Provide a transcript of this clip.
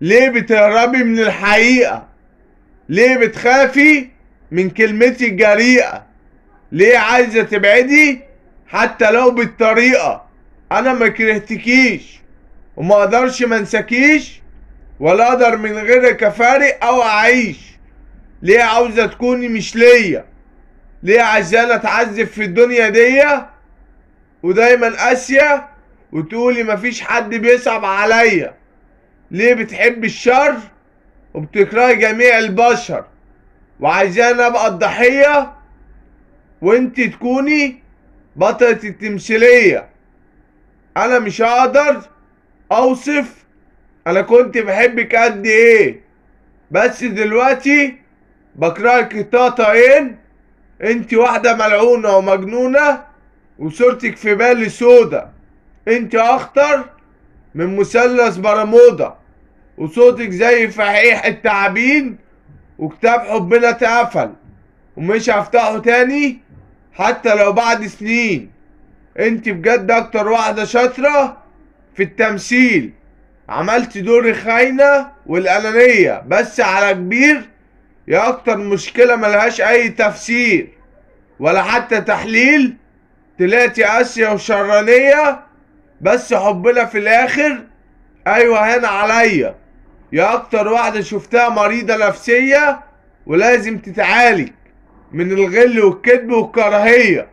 ليه بتهربي من الحقيقة؟ ليه بتخافي من كلمتي الجريئة؟ ليه عايزة تبعدي حتى لو بالطريقة؟ انا ما كرهتكيش وما اقدرش منسكيش، ولا اقدر من غيرك افارق او اعيش. ليه عاوزة تكوني مش ليا؟ ليه عايزاني اتعذب في الدنيا دي ودايما قاسية وتقولي مفيش حد بيصعب عليا؟ ليه بتحبي الشر وبتكرهي جميع البشر وعايزاني ابقى الضحية وانت تكوني بطلة التمثيلية؟ انا مش هقدر اوصف انا كنت بحبك قد ايه، بس دلوقتي بكرهك طاطاين. انت واحدة ملعونة ومجنونة وصورتك في بالي سودا. انت اخطر من مثلث برمودا وصوتك زي فحيح التعابين، وكتاب حبنا اتقفل ومش هفتحه تاني حتى لو بعد سنين. انت بجد اكتر واحدة شاطرة في التمثيل. عملت دور الخاينة والأنانية بس على كبير. يا اكتر مشكلة ملهاش اي تفسير ولا حتى تحليل. طلعتي قاسية وشرانية بس حبنا في الاخر ايوه هنا عليا. يا اكتر واحدة شفتها مريضة نفسية ولازم تتعالج من الغل والكذب والكراهية.